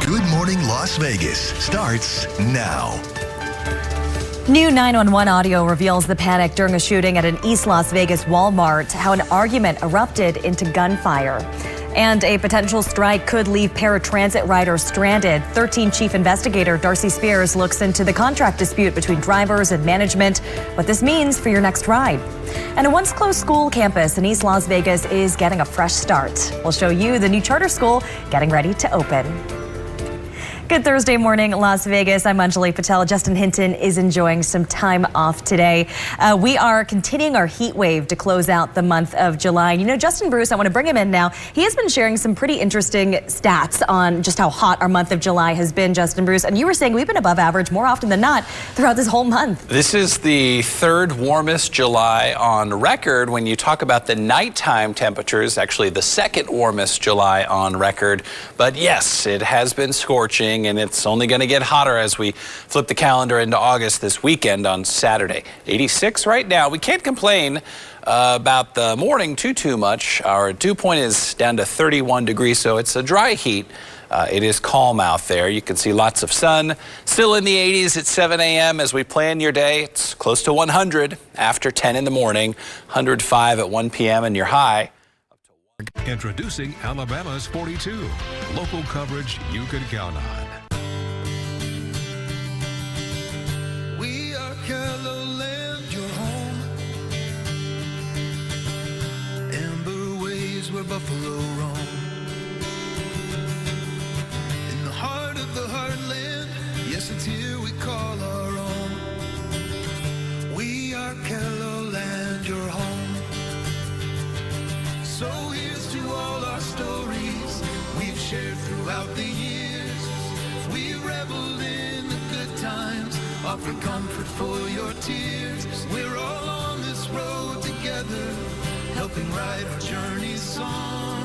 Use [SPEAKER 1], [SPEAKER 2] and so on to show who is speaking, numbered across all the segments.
[SPEAKER 1] Good Morning Las Vegas starts now.
[SPEAKER 2] New 911 audio reveals the panic during a shooting at an East Las Vegas Walmart, how an argument erupted into gunfire. And a potential strike could leave paratransit riders stranded. 13 Chief Investigator Darcy Spears looks into the contract dispute between drivers and management, what this means for your next ride. And a once closed school campus in East Las Vegas is getting a fresh start. We'll show you the new charter school getting ready to open. Good Thursday morning, Las Vegas. I'm Anjali Patel. Justin Hinton is enjoying some time off today. We are continuing our heat wave to close out the month of July. You know, Justin Bruce, I want to bring him in now. He has been sharing some pretty interesting stats on just how hot our month of July has been, Justin Bruce. And you were saying we've been above average more often than not throughout this whole month.
[SPEAKER 3] This is the third warmest July on record. When you talk about the nighttime temperatures, actually the second warmest July on record. But yes, it has been scorching, and it's only going to get hotter as we flip the calendar into August this weekend on Saturday. 86 right now. We can't complain about the morning too much. Our dew point is down to 31 degrees, so it's a dry heat. It is calm out there. You can see lots of sun. Still in the 80s at 7 a.m. as we plan your day. It's close to 100 after 10 in the morning, 105 at 1 p.m. and your high.
[SPEAKER 4] Introducing Alabama's 42. Local coverage you can count on.
[SPEAKER 5] We are KELOLAND, your home. Amber waves where buffalo roam. In the heart of the heartland, yes, it's here we call our own. We are KELOLAND, your home. So here's to all our stories we've shared throughout the years. We reveled in the good times, offer comfort for your tears. We're all on this road together, helping write our journey's song.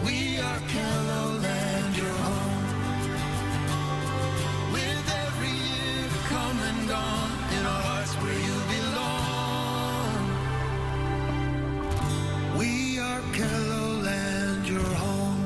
[SPEAKER 5] We are KELOLAND, your home. With every year come and gone, in our hearts where you belong. We are KELOLAND, your home.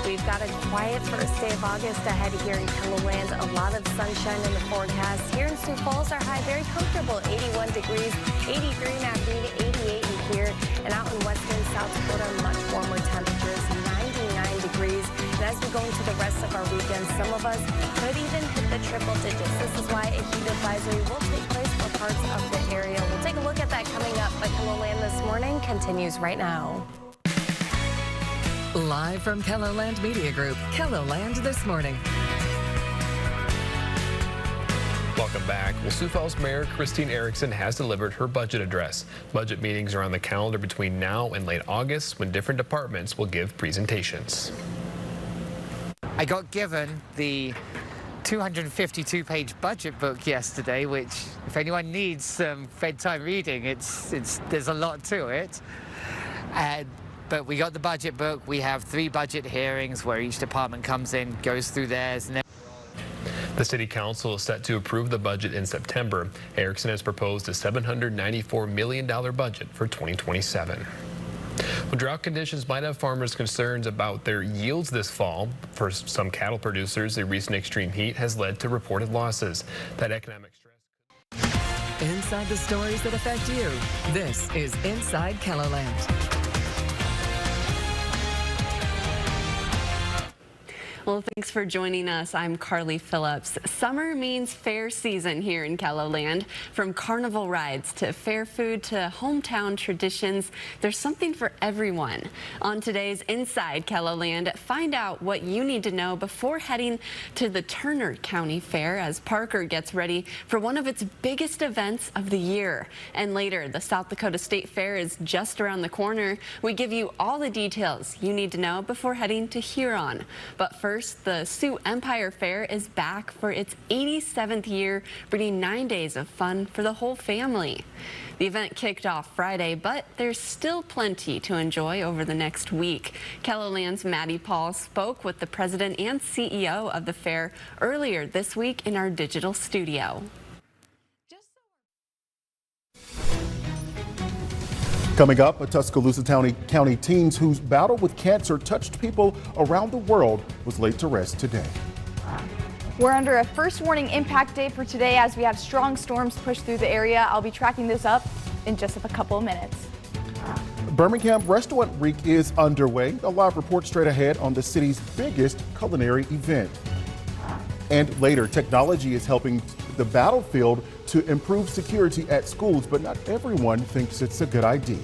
[SPEAKER 6] We've got a quiet first day of August ahead here in KELOLAND. A lot of sunshine in the forecast. Here in Sioux Falls, our high very comfortable, 81 degrees, 83 in Abilene, 88 in here. And out in western South Dakota, much warmer temperatures, 99 degrees. And as we go into the rest of our weekend, some of us could even hit the triple digits. This is why a heat advisory will take place for parts of the area. We'll take a look at that coming up. But KELOLAND This Morning continues right now.
[SPEAKER 7] Live from KELOLAND Media Group, KELOLAND This Morning.
[SPEAKER 8] Welcome back. Well, Sioux Falls Mayor Christine Erickson has delivered her budget address. Budget meetings are on the calendar between now and late August, when different departments will give presentations.
[SPEAKER 9] I got given the 252-page budget book yesterday, which, if anyone needs some bedtime reading, there's a lot to it. But we got the budget book. We have 3 budget hearings where each department comes in, goes through theirs. And
[SPEAKER 8] the City Council is set to approve the budget in September. Erickson has proposed a $794 million budget for 2027. Well, drought conditions might have farmers concerns about their yields this fall. For some cattle producers, the recent extreme heat has led to reported losses. That economic stress.
[SPEAKER 7] Inside the stories that affect you, this is Inside KELOLAND.
[SPEAKER 10] Well, thanks for joining us. I'm Carly Phillips. Summer means fair season here in KELOLAND. From carnival rides to fair food to hometown traditions, there's something for everyone. On today's Inside KELOLAND, find out what you need to know before heading to the Turner County Fair as Parker gets ready for one of its biggest events of the year. And later, the South Dakota State Fair is just around the corner. We give you all the details you need to know before heading to Huron. But first, the Sioux Empire Fair is back for its 87th year, bringing 9 days of fun for the whole family. The event kicked off Friday, but there's still plenty to enjoy over the next week. KELOLAND's Maddie Paul spoke with the president and CEO of the fair earlier this week in our digital studio.
[SPEAKER 11] Coming up, a Tuscaloosa County teen whose battle with cancer touched people around the world was laid to rest today.
[SPEAKER 12] We're under a first warning impact day for today as we have strong storms push through the area. I'll be tracking this up in just a couple of minutes.
[SPEAKER 11] Birmingham Restaurant Week is underway. A live report straight ahead on the city's biggest culinary event. And later, technology is helping the battlefield to improve security at schools, but not everyone thinks it's a good idea.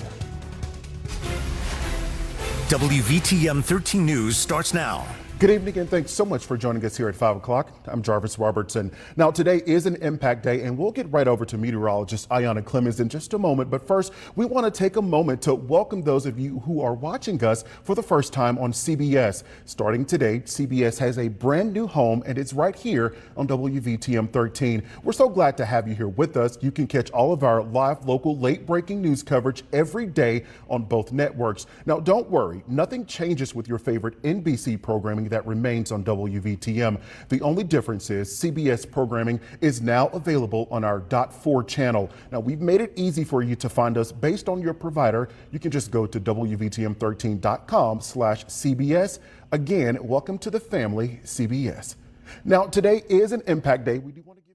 [SPEAKER 1] WVTM 13 News starts now.
[SPEAKER 11] Good evening and thanks so much for joining us here at 5 o'clock. I'm Jarvis Robertson. Now today is an impact day and we'll get right over to meteorologist Ayanna Clemens in just a moment. But first, we want to take a moment to welcome those of you who are watching us for the first time on CBS. Starting today, CBS has a brand new home and it's right here on WVTM 13. We're so glad to have you here with us. You can catch all of our live local late breaking news coverage every day on both networks. Now don't worry, nothing changes with your favorite NBC programming that remains on WVTM. The only difference is CBS programming is now available on our .4 channel. Now we've made it easy for you to find us based on your provider. You can just go to WVTM13.com/CBS. Again, welcome to the family, CBS. Now today is an impact day. We do want to give you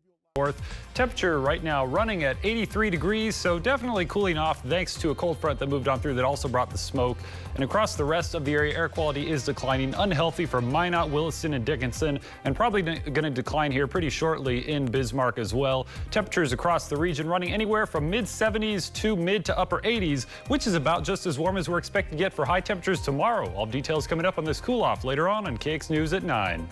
[SPEAKER 13] temperature right now running at 83 degrees, so definitely cooling off thanks to a cold front that moved on through that also brought the smoke. And across the rest of the area, air quality is declining, unhealthy for Minot, Williston, and Dickinson, and probably going to decline here pretty shortly in Bismarck as well. Temperatures across the region running anywhere from mid 70s to mid to upper 80s, which is about just as warm as we're expected to get for high temperatures tomorrow. All details coming up on this cool off later on KX News at 9.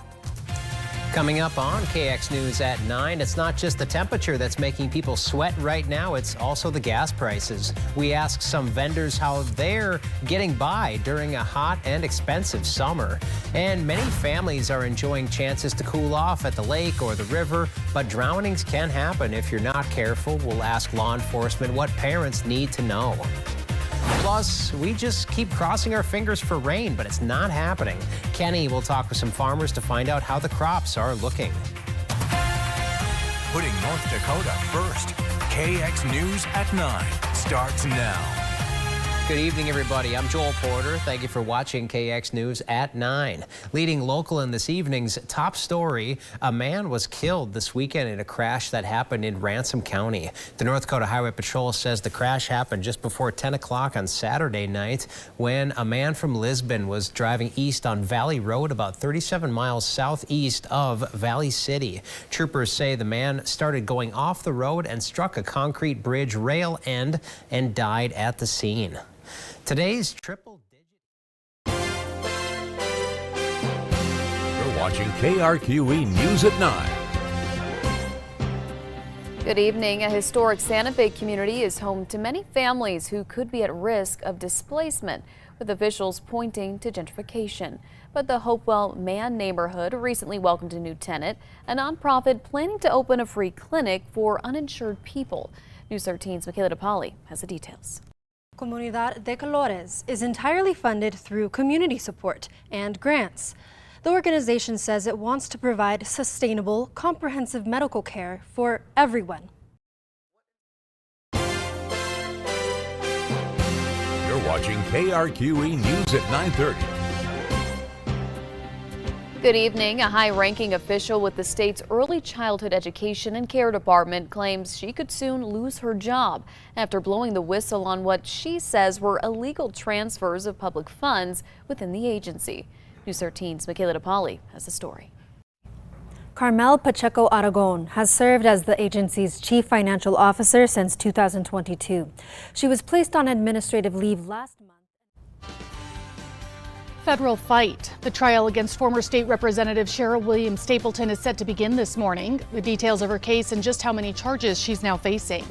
[SPEAKER 14] Coming up on KX News at 9, it's not just the temperature that's making people sweat right now, it's also the gas prices. We ask some vendors how they're getting by during a hot and expensive summer. And many families are enjoying chances to cool off at the lake or the river, but drownings can happen if you're not careful. We'll ask law enforcement what parents need to know. Plus, we just keep crossing our fingers for rain, but it's not happening. Kenny will talk with some farmers to find out how the crops are looking.
[SPEAKER 1] Putting North Dakota first. KX News at 9 starts now.
[SPEAKER 14] Good evening, everybody. I'm Joel Porter. Thank you for watching KX News at 9. Leading local in this evening's top story, a man was killed this weekend in a crash that happened in Ransom County. The North Dakota Highway Patrol says the crash happened just before 10 o'clock on Saturday night when a man from Lisbon was driving east on Valley Road about 37 miles southeast of Valley City. Troopers say the man started going off the road and struck a concrete bridge rail end and died at the scene. Today's triple digit.
[SPEAKER 4] You're watching KRQE News at 9.
[SPEAKER 12] Good evening. A historic Santa Fe community is home to many families who could be at risk of displacement, with officials pointing to gentrification. But the Hopewell Man neighborhood recently welcomed a new tenant, a nonprofit planning to open a free clinic for uninsured people. News 13's Michaela DePauli has the details.
[SPEAKER 15] Comunidad de Colores is entirely funded through community support and grants. The organization says it wants to provide sustainable, comprehensive medical care for everyone.
[SPEAKER 4] You're watching KRQE News at 9:30.
[SPEAKER 12] Good evening. A high-ranking official with the state's Early Childhood Education and Care Department claims she could soon lose her job after blowing the whistle on what she says were illegal transfers of public funds within the agency. News 13's Michaela DePauli has the story.
[SPEAKER 15] Carmel Pacheco Aragon has served as the agency's chief financial officer since 2022. She was placed on administrative leave last month.
[SPEAKER 16] Federal fight. The trial against former state representative Cheryl Williams Stapleton is set to begin this morning. The details of her case and just how many charges she's now facing.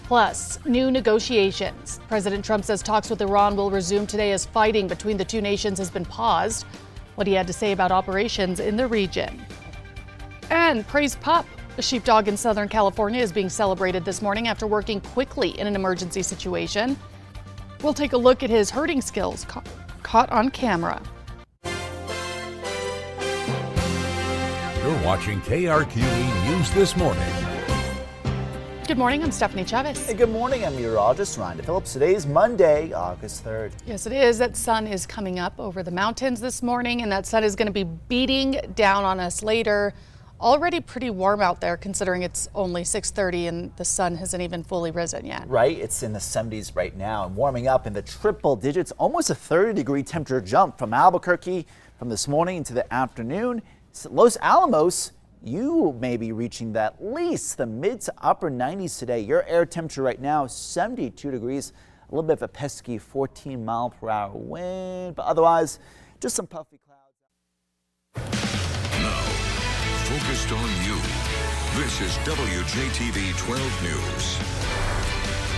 [SPEAKER 16] Plus, new negotiations. President Trump says talks with Iran will resume today as fighting between the two nations has been paused. What he had to say about operations in the region. And praise Pup. The sheepdog in Southern California is being celebrated this morning after working quickly in an emergency situation. We'll take a look at his herding skills caught on camera.
[SPEAKER 4] You're watching KRQE News This Morning.
[SPEAKER 16] Good morning, I'm Stephanie Chavez.
[SPEAKER 17] Hey, good morning, I'm meteorologist Rhonda Phillips. Today is Monday, August 3rd.
[SPEAKER 16] Yes, it is. That sun is coming up over the mountains this morning, and that sun is going to be beating down on us later. Already pretty warm out there considering it's only 6:30 and the sun hasn't even fully risen yet.
[SPEAKER 17] Right, it's in the 70s right now and warming up in the triple digits, almost a 30-degree temperature jump from Albuquerque from this morning into the afternoon. Los Alamos, you may be reaching at least the mid to upper 90s today. Your air temperature right now, 72 degrees, a little bit of a pesky 14-mile-per-hour wind, but otherwise, just some puffy clouds.
[SPEAKER 4] Focused on you. This is WJTV 12 News.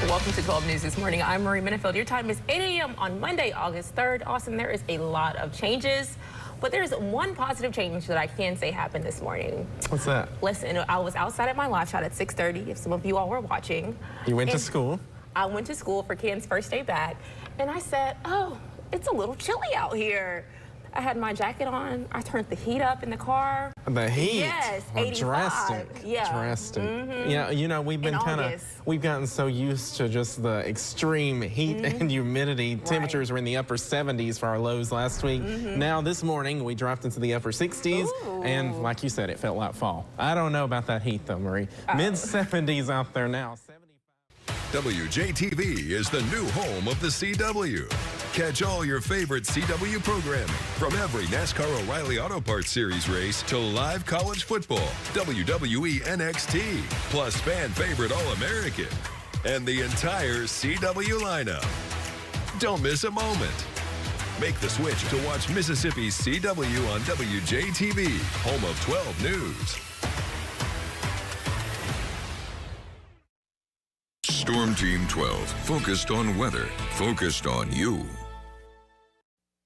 [SPEAKER 18] Welcome to 12 News this morning. I'm Marie Minifield. Your time is 8 a.m. on Monday, August 3rd. Austin, there is a lot of changes, but there's one positive change that I can say happened this morning.
[SPEAKER 19] What's that?
[SPEAKER 18] Listen, I was outside at my live shot at 6:30, if some of you all were watching.
[SPEAKER 19] You went to school?
[SPEAKER 18] I went to school for Ken's first day back, and I said, oh, it's a little chilly out here. I had my jacket on. I turned the heat up in the car.
[SPEAKER 19] The heat?
[SPEAKER 18] Yes,
[SPEAKER 19] well,
[SPEAKER 18] 85.
[SPEAKER 19] Drastic.
[SPEAKER 18] Yeah.
[SPEAKER 19] Drastic.
[SPEAKER 18] Mm-hmm.
[SPEAKER 19] Yeah, you know, we've gotten so used to just the extreme heat and humidity. Temperatures were in the upper 70s for our lows last week. Now this morning we dropped into the upper 60s. Ooh. And like you said, it felt like fall. I don't know about that heat though, Marie. Mid 70s out there now.
[SPEAKER 4] WJTV is the new home of the CW. Catch all your favorite CW programming, from every NASCAR O'Reilly Auto Parts Series race to live college football, WWE NXT, plus fan favorite All-American, and the entire CW lineup. Don't miss a moment. Make the switch to watch Mississippi's CW on WJTV, home of 12 News. Storm Team 12, focused on weather, focused on you.